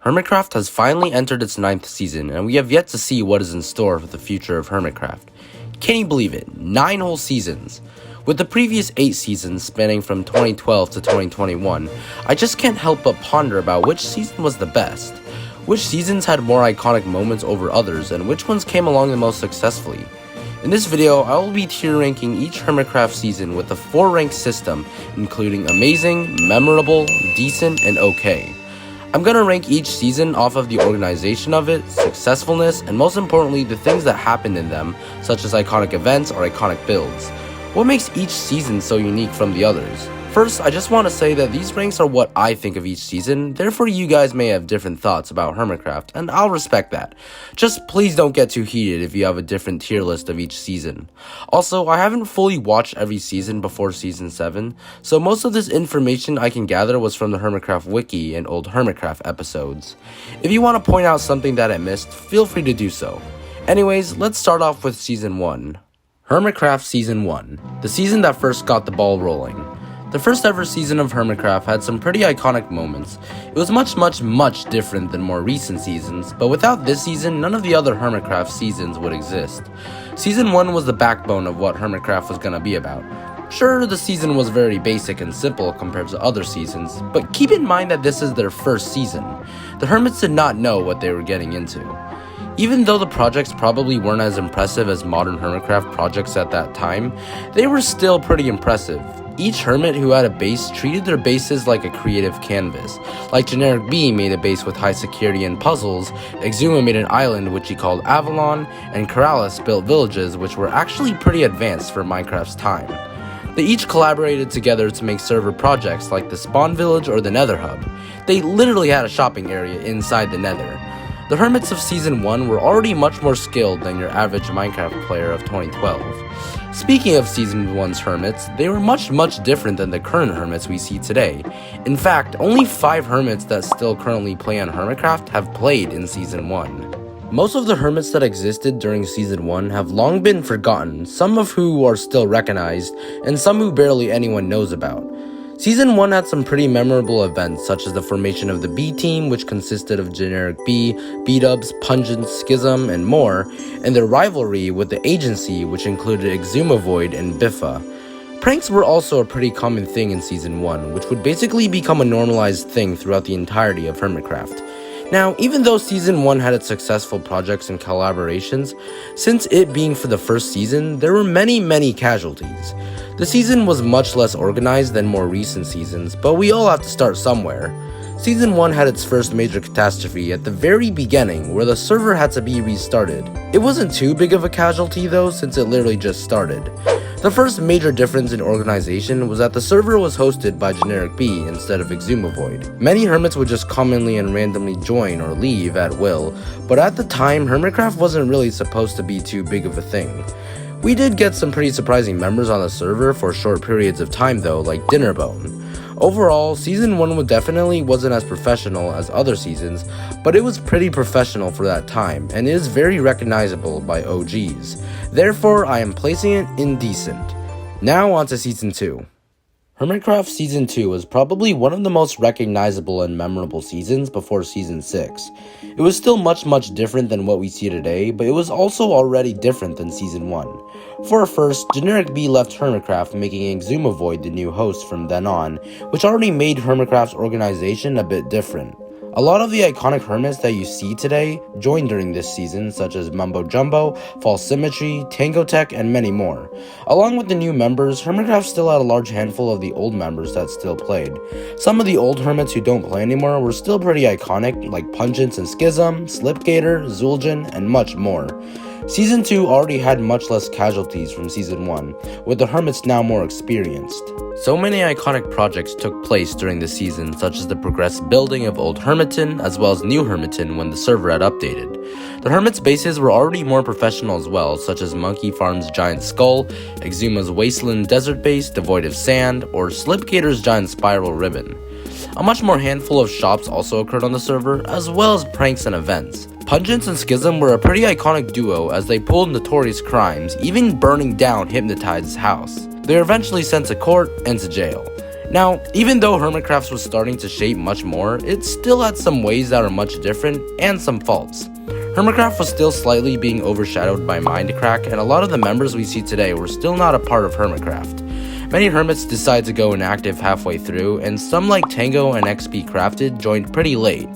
Hermitcraft has finally entered its 9th season, and we have yet to see what is in store for the future of Hermitcraft. Can you believe it? 9 whole seasons! With the previous 8 seasons spanning from 2012 to 2021, I just can't help but ponder about which season was the best. Which seasons had more iconic moments over others, and which ones came along the most successfully. In this video, I will be tier ranking each Hermitcraft season with a 4-rank system, including amazing, memorable, decent, and okay. I'm gonna rank each season off of the organization of it, successfulness, and most importantly, the things that happened in them, such as iconic events or iconic builds. What makes each season so unique from the others? First, I just want to say that these ranks are what I think of each season, therefore you guys may have different thoughts about Hermitcraft, and I'll respect that. Just please don't get too heated if you have a different tier list of each season. Also, I haven't fully watched every season before season 7, so most of this information I can gather was from the Hermitcraft wiki and old Hermitcraft episodes. If you want to point out something that I missed, feel free to do so. Anyways, let's start off with season 1. Hermitcraft Season 1, the season that first got the ball rolling. The first ever season of Hermitcraft had some pretty iconic moments. It was much different than more recent seasons, but without this season, none of the other Hermitcraft seasons would exist. Season 1 was the backbone of what Hermitcraft was gonna be about. Sure, the season was very basic and simple compared to other seasons, but keep in mind that this is their first season. The Hermits did not know what they were getting into. Even though the projects probably weren't as impressive as modern Hermitcraft projects at that time, they were still pretty impressive. Each Hermit who had a base treated their bases like a creative canvas. Like Generic B made a base with high security and puzzles, Exuma made an island which he called Avalon, and Keralis built villages which were actually pretty advanced for Minecraft's time. They each collaborated together to make server projects like the Spawn Village or the Nether Hub. They literally had a shopping area inside the Nether. The Hermits of Season 1 were already much more skilled than your average Minecraft player of 2012. Speaking of Season 1's Hermits, they were much different than the current Hermits we see today. In fact, only 5 Hermits that still currently play on Hermitcraft have played in Season 1. Most of the Hermits that existed during Season 1 have long been forgotten, some of who are still recognized, and some who barely anyone knows about. Season 1 had some pretty memorable events, such as the formation of the B team, which consisted of Generic B, B-Dubs, Pungent, Schism, and more, and their rivalry with the Agency, which included Exuma Void and Biffa. Pranks were also a pretty common thing in Season 1, which would basically become a normalized thing throughout the entirety of Hermitcraft. Now, even though Season 1 had its successful projects and collaborations, since it being for the first season, there were many casualties. The season was much less organized than more recent seasons, but we all have to start somewhere. Season 1 had its first major catastrophe at the very beginning, where the server had to be restarted. It wasn't too big of a casualty though, since it literally just started. The first major difference in organization was that the server was hosted by Generic B instead of Exuma Void. Many Hermits would just commonly and randomly join or leave at will, but at the time, Hermitcraft wasn't really supposed to be too big of a thing. We did get some pretty surprising members on the server for short periods of time though, like Dinnerbone. Overall, Season 1 definitely wasn't as professional as other seasons, but it was pretty professional for that time, and it is very recognizable by OGs. Therefore, I am placing it in decent. Now on to Season 2. Hermitcraft Season 2 was probably one of the most recognizable and memorable seasons before Season 6. It was still much different than what we see today, but it was also already different than Season 1. For first, Generic B left Hermitcraft, making Exuma Void the new host from then on, which already made Hermitcraft's organization a bit different. A lot of the iconic Hermits that you see today joined during this season, such as Mumbo Jumbo, False Symmetry, Tango Tech, and many more. Along with the new members, Hermitcraft still had a large handful of the old members that still played. Some of the old Hermits who don't play anymore were still pretty iconic, like Pungence and Schism, Slipgator, Zul'jin, and much more. Season 2 already had much less casualties from Season 1, with the Hermits now more experienced. So many iconic projects took place during the season, such as the progressive building of Old Hermiton, as well as New Hermiton when the server had updated. The Hermits' bases were already more professional as well, such as Monkey Farm's Giant Skull, Exuma's Wasteland Desert Base devoid of sand, or Slipgator's Giant Spiral Ribbon. A much more handful of shops also occurred on the server, as well as pranks and events. Pungence and Schism were a pretty iconic duo as they pulled notorious crimes, even burning down Hypnotize's house. They were eventually sent to court and to jail. Now, even though Hermitcraft was starting to shape much more, it still had some ways that are much different and some faults. Hermitcraft was still slightly being overshadowed by Mindcrack, and a lot of the members we see today were still not a part of Hermitcraft. Many hermits decided to go inactive halfway through, and some like Tango and XP Crafted joined pretty late.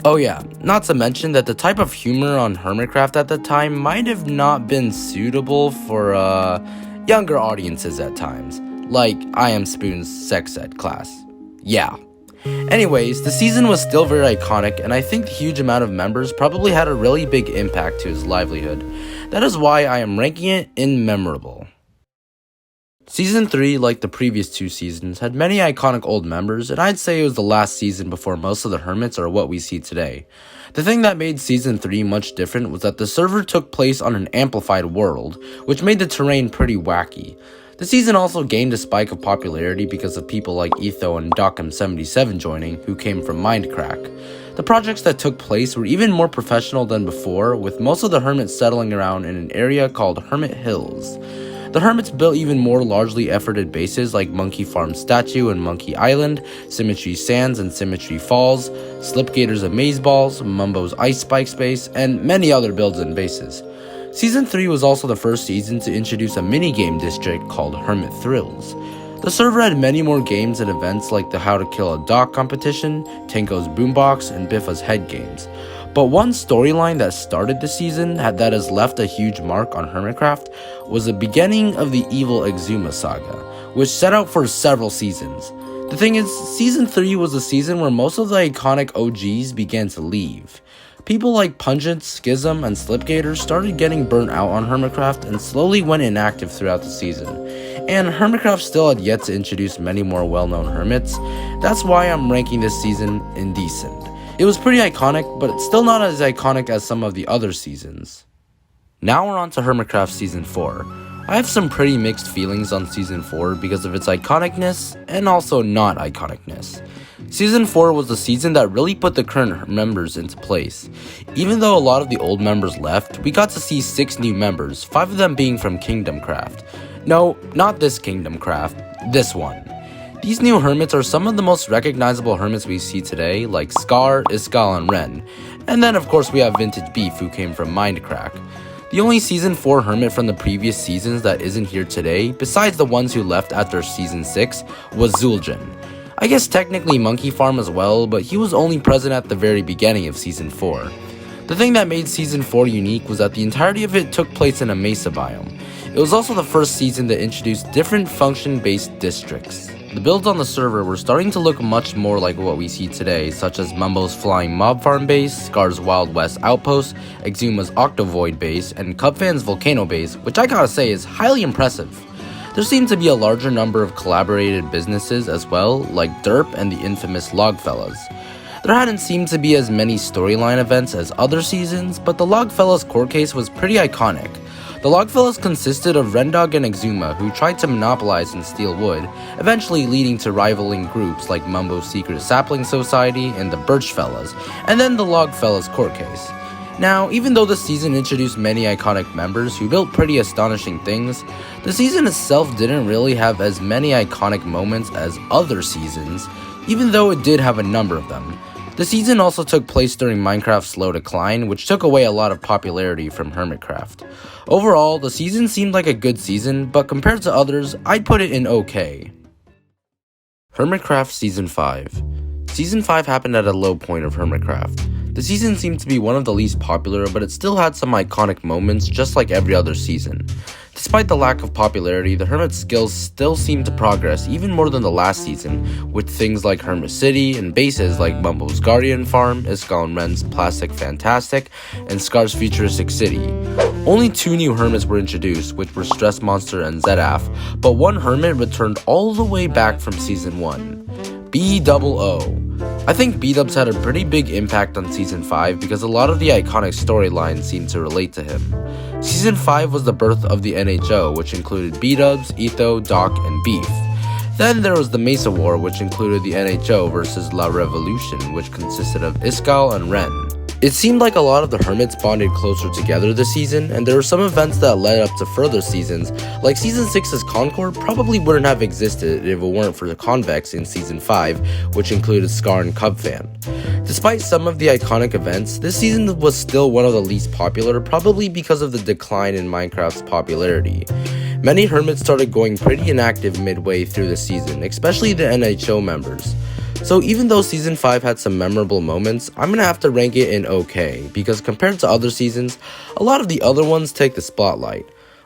Oh yeah, not to mention that the type of humor on Hermitcraft at the time might have not been suitable for younger audiences at times, like I Am Spoon's sex ed class. Yeah. Anyways, the season was still very iconic, and I think the huge amount of members probably had a really big impact to his livelihood. That is why I am ranking it in memorable. Season 3, like the previous 2 seasons, had many iconic old members, and I'd say it was the last season before most of the hermits are what we see today. The thing that made Season 3 much different was that the server took place on an amplified world, which made the terrain pretty wacky. The season also gained a spike of popularity because of people like Etho and Dockham77 joining, who came from Mindcrack. The projects that took place were even more professional than before, with most of the hermits settling around in an area called Hermit Hills. The hermits built even more largely efforted bases like Monkey Farm Statue and Monkey Island, Symmetry Sands and Symmetry Falls, Slipgator's Amazeballs, Mumbo's Ice Spike Space, and many other builds and bases. Season 3 was also the first season to introduce a minigame district called Hermit Thrills. The server had many more games and events like the How to Kill a Dog competition, Tanko's Boombox, and Biffa's Head games. But one storyline that started the season that has left a huge mark on Hermitcraft was the beginning of the evil Exuma saga, which set out for several seasons. The thing is, Season 3 was the season where most of the iconic OGs began to leave. People like Pungent, Schism, and Slipgator started getting burnt out on Hermitcraft and slowly went inactive throughout the season. And Hermitcraft still had yet to introduce many more well-known hermits. That's why I'm ranking this season indecent. It was pretty iconic, but it's still not as iconic as some of the other seasons. Now we're on to Hermitcraft Season 4. I have some pretty mixed feelings on Season 4 because of its iconicness and also not iconicness. Season 4 was the season that really put the current members into place. Even though a lot of the old members left, we got to see 6 new members, 5 of them being from Kingdom Craft. No, not this Kingdom Craft, this one. These new hermits are some of the most recognizable hermits we see today, like Scar, Iskall, and Raine. And then of course we have Vintage Beef, who came from Mindcrack. The only Season 4 hermit from the previous seasons that isn't here today, besides the ones who left after Season 6, was Zul'jin. I guess technically Monkey Farm as well, but he was only present at the very beginning of Season 4. The thing that made Season 4 unique was that the entirety of it took place in a mesa biome. It was also the first season that introduced different function-based districts. The builds on the server were starting to look much more like what we see today, such as Mumbo's Flying Mob Farm base, Scar's Wild West Outpost, Exuma's Octovoid base, and Cubfan's Volcano base, which I gotta say is highly impressive. There seemed to be a larger number of collaborated businesses as well, like Derp and the infamous Logfellas. There hadn't seemed to be as many storyline events as other seasons, but the Logfellas court case was pretty iconic. The Logfellas consisted of Rendog and Exuma, who tried to monopolize and steal wood, eventually leading to rivaling groups like Mumbo's Secret Sapling Society and the Birchfellas, and then the Logfellas court case. Now, even though the season introduced many iconic members who built pretty astonishing things, the season itself didn't really have as many iconic moments as other seasons, even though it did have a number of them. The season also took place during Minecraft's slow decline, which took away a lot of popularity from Hermitcraft. Overall, the season seemed like a good season, but compared to others, I'd put it in okay. Hermitcraft Season 5. Season 5 happened at a low point of Hermitcraft. The season seemed to be one of the least popular, but it still had some iconic moments just like every other season. Despite the lack of popularity, the Hermit's skills still seemed to progress even more than the last season, with things like Hermit City and bases like Mumbo's Guardian Farm, Iskall and Ren's Plastic Fantastic, and Scar's Futuristic City. Only 2 new Hermits were introduced, which were Stress Monster and Zedaf, but one Hermit returned all the way back from Season 1. B-double-O. I think B-dubs had a pretty big impact on Season 5 because a lot of the iconic storylines seemed to relate to him. Season 5 was the birth of the NHO, which included B-dubs, Etho, Doc, and Beef. Then there was the Mesa War, which included the NHO versus La Revolution, which consisted of Iskall and Raine. It seemed like a lot of the hermits bonded closer together this season, and there were some events that led up to further seasons, like Season 6's Concord probably wouldn't have existed if it weren't for the Convex in Season 5, which included Scar and Cubfan. Despite some of the iconic events, this season was still one of the least popular, probably because of the decline in Minecraft's popularity. Many hermits started going pretty inactive midway through the season, especially the NHO members. So even though Season 5 had some memorable moments, I'm gonna have to rank it in okay, because compared to other seasons, a lot of the other ones take the spotlight.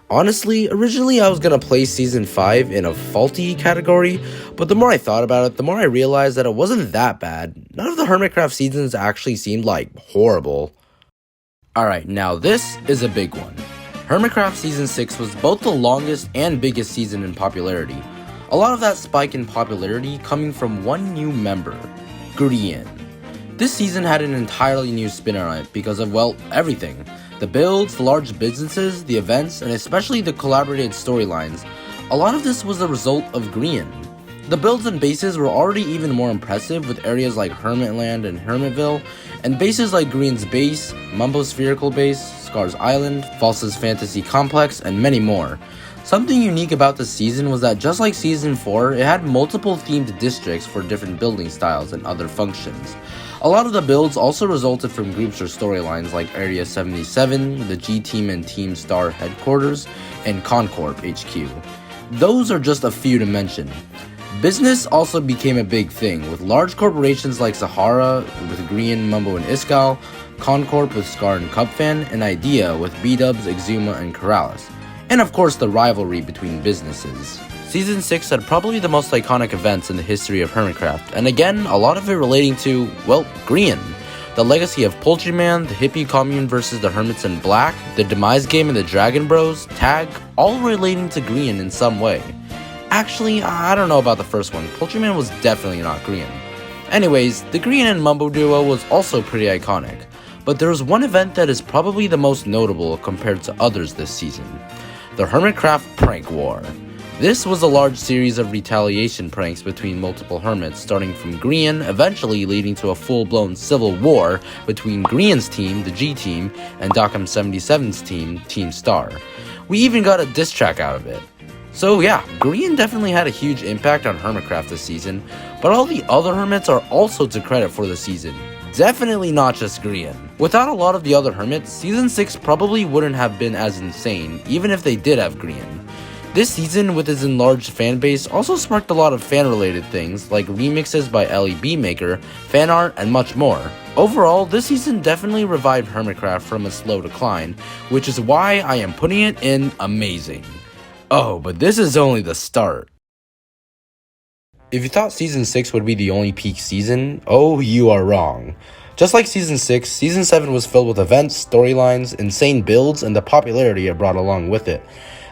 Honestly, originally I was gonna place Season 5 in a faulty category, but the more I thought about it, the more I realized that it wasn't that bad. None of the Hermitcraft seasons actually seemed like horrible. Alright, now this is a big one. Hermitcraft Season 6 was both the longest and biggest season in popularity. A lot of that spike in popularity coming from one new member, Grian. This season had an entirely new spin on it because of, well, everything. The builds, the large businesses, the events, and especially the collaborated storylines. A lot of this was the result of Grian. The builds and bases were already even more impressive with areas like Hermitland and Hermitville, and bases like Grian's base, Mumbo's spherical base, Scar's Island, False's Fantasy Complex, and many more. Something unique about this season was that just like Season 4, it had multiple themed districts for different building styles and other functions. A lot of the builds also resulted from groups or storylines like Area 77, the G-Team and Team Star headquarters, and Concorp HQ. Those are just a few to mention. Business also became a big thing, with large corporations like Sahara with Grian, Mumbo, and Iskal, Concorp with Scar and Cubfan, and Idea with B-Dubs, Exuma, and Corrales. And of course the rivalry between businesses. Season 6 had probably the most iconic events in the history of Hermitcraft, and again, a lot of it relating to, well, Grian. The legacy of Poultryman, the hippie commune versus the Hermits in Black, the demise game and the Dragon Bros, Tag, all relating to Grian in some way. Actually, I don't know about the first one, Poultryman was definitely not Grian. Anyways, the Grian and Mumbo duo was also pretty iconic, but there is one event that is probably the most notable compared to others this season. The Hermitcraft Prank War. This was a large series of retaliation pranks between multiple hermits, starting from Grian, eventually leading to a full-blown civil war between Grian's team, the G-Team, and Dockham 77's team, Team Star. We even got a diss track out of it. So yeah, Grian definitely had a huge impact on Hermitcraft this season, but all the other hermits are also to credit for the season. Definitely not just Grian. Without a lot of the other hermits, Season 6 probably wouldn't have been as insane, even if they did have Grian. This season, with its enlarged fanbase, also sparked a lot of fan-related things, like remixes by LEB Maker, fan art, and much more. Overall, this season definitely revived Hermitcraft from a slow decline, which is why I am putting it in amazing. Oh, but this is only the start. If you thought Season 6 would be the only peak season, oh, you are wrong. Just like Season 6, Season 7 was filled with events, storylines, insane builds, and the popularity it brought along with it.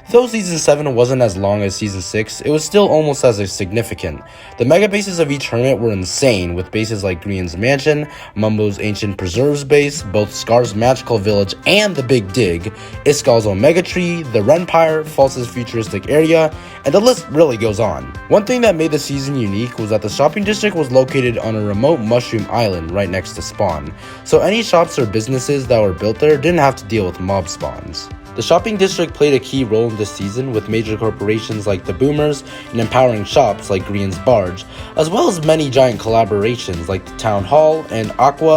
Though Season 7 wasn't as long as Season 6, it was still almost as significant. The mega bases of each hermit were insane, with bases like Grian's Mansion, Mumbo's Ancient Preserves base, both Scar's Magical Village and the Big Dig, Iskal's Omega Tree, the Renpire, False's Futuristic Area, and the list really goes on. One thing that made the season unique was that the shopping district was located on a remote mushroom island right next to spawn, so any shops or businesses that were built there didn't have to deal with mob spawns. The shopping district played a key role in this season, with major corporations like the Boomers and empowering shops like Grian's Barge, as well as many giant collaborations like the Town Hall and Aki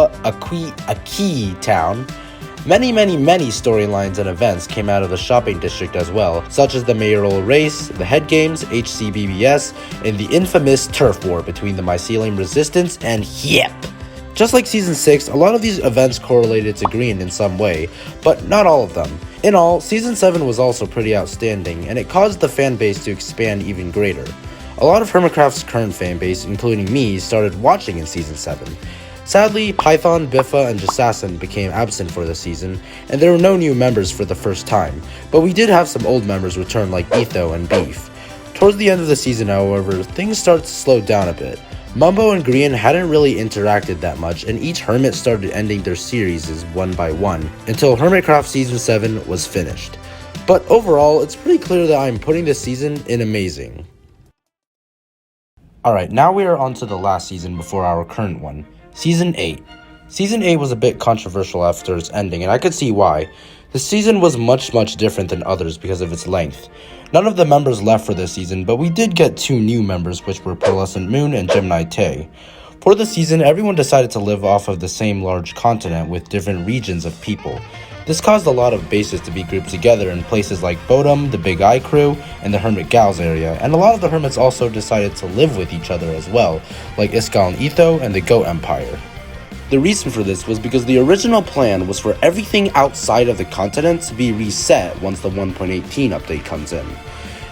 Town. Many storylines and events came out of the shopping district as well, such as the mayoral race, the head games, HCBBS, and the infamous turf war between the Mycelium Resistance and Yep. Just like Season 6, a lot of these events correlated to Grian in some way, but not all of them. In all, Season 7 was also pretty outstanding, and it caused the fanbase to expand even greater. A lot of Hermitcraft's current fanbase, including me, started watching in Season 7. Sadly, Python, Biffa, and Jassassin became absent for the season, and there were no new members for the first time, but we did have some old members return like Etho and Beef. Towards the end of the season, however, things started to slow down a bit. Mumbo and Grian hadn't really interacted that much, and each hermit started ending their series one by one, until Hermitcraft Season 7 was finished. But overall, it's pretty clear that I'm putting this season in amazing. Alright, now we are on to the last season before our current one, Season 8. Season 8 was a bit controversial after its ending, and I could see why. The season was much different than others because of its length. None of the members left for this season, but we did get 2 new members, which were Pearlescent Moon and Gemini Tay. For the season, everyone decided to live off of the same large continent with different regions of people. This caused a lot of bases to be grouped together in places like Bodum, the Big Eye Crew, and the Hermit Gals area, and a lot of the hermits also decided to live with each other as well, like Iskal and Etho and the Goat Empire. The reason for this was because the original plan was for everything outside of the continent to be reset once the 1.18 update comes in.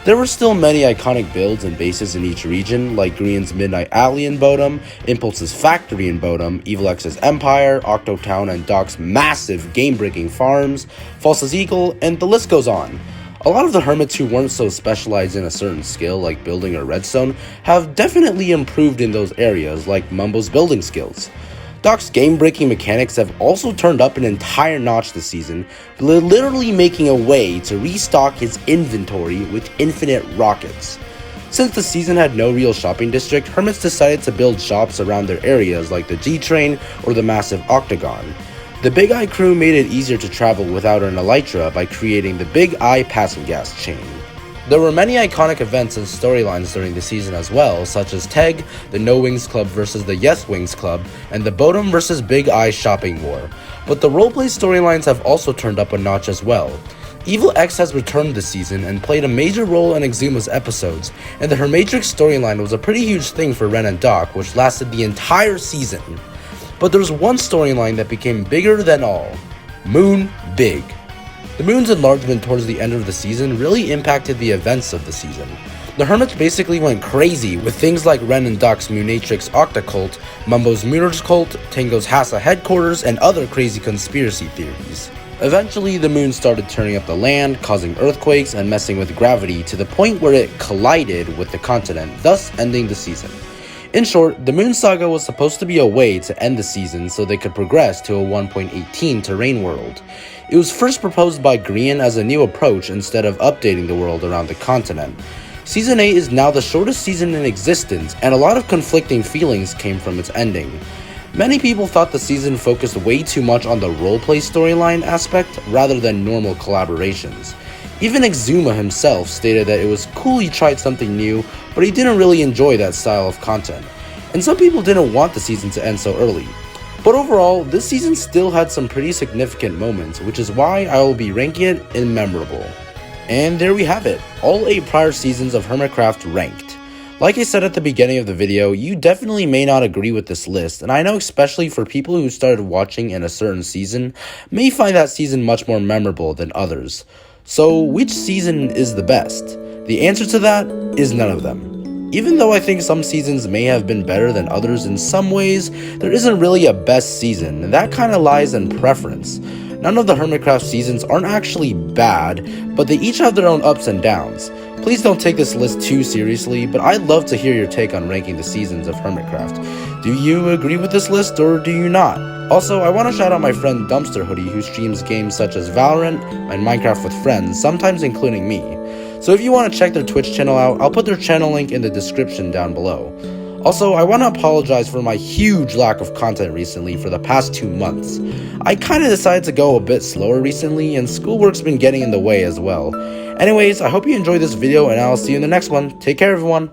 There were still many iconic builds and bases in each region, like Green's Midnight Alley in Bodum, Impulse's Factory in Bodum, Evil X's Empire, Octotown and Donk's massive game-breaking farms, Falsa's Eagle, and the list goes on. A lot of the hermits who weren't so specialized in a certain skill like building or redstone have definitely improved in those areas, like Mumbo's building skills. Donk's game-breaking mechanics have also turned up an entire notch this season, literally making a way to restock his inventory with infinite rockets. Since the season had no real shopping district, hermits decided to build shops around their areas like the G-Train or the massive Octagon. The Big Eye crew made it easier to travel without an elytra by creating the Big Eye passing gas chain. There were many iconic events and storylines during the season as well, such as Teg, the No Wings Club versus the Yes Wings Club, and the Bodum versus Big Eye shopping war. But the roleplay storylines have also turned up a notch as well. Evil X has returned this season and played a major role in Exuma's episodes, and the Hermitcraft storyline was a pretty huge thing for Raine and Donk, which lasted the entire season. But there was one storyline that became bigger than all: Moon Big. The moon's enlargement towards the end of the season really impacted the events of the season. The hermits basically went crazy with things like Raine and Donk's Moonatrix Octocult, Mumbo's Mooners Cult, Tango's Hassa headquarters, and other crazy conspiracy theories. Eventually, the moon started turning up the land, causing earthquakes and messing with gravity to the point where it collided with the continent, thus ending the season. In short, the Moon Saga was supposed to be a way to end the season so they could progress to a 1.18 terrain world. It was first proposed by Green as a new approach instead of updating the world around the continent. Season 8 is now the shortest season in existence, and a lot of conflicting feelings came from its ending. Many people thought the season focused way too much on the roleplay storyline aspect rather than normal collaborations. Even Exuma himself stated that it was cool he tried something new, but he didn't really enjoy that style of content. And some people didn't want the season to end so early. But overall, this season still had some pretty significant moments, which is why I will be ranking it in memorable. And there we have it, all 8 prior seasons of Hermitcraft ranked. Like I said at the beginning of the video, you definitely may not agree with this list, and I know especially for people who started watching in a certain season, may find that season much more memorable than others. So, which season is the best? The answer to that is none of them. Even though I think some seasons may have been better than others in some ways, there isn't really a best season, and that kinda lies in preference. None of the Hermitcraft seasons aren't actually bad, but they each have their own ups and downs. Please don't take this list too seriously, but I'd love to hear your take on ranking the seasons of Hermitcraft. Do you agree with this list, or do you not? Also, I want to shout out my friend DumpsterHoodie, who streams games such as Valorant and Minecraft with friends, sometimes including me. So if you want to check their Twitch channel out, I'll put their channel link in the description down below. Also, I want to apologize for my huge lack of content recently for the past 2 months. I kinda decided to go a bit slower recently, and schoolwork's been getting in the way as well. Anyways, I hope you enjoyed this video, and I'll see you in the next one. Take care, everyone.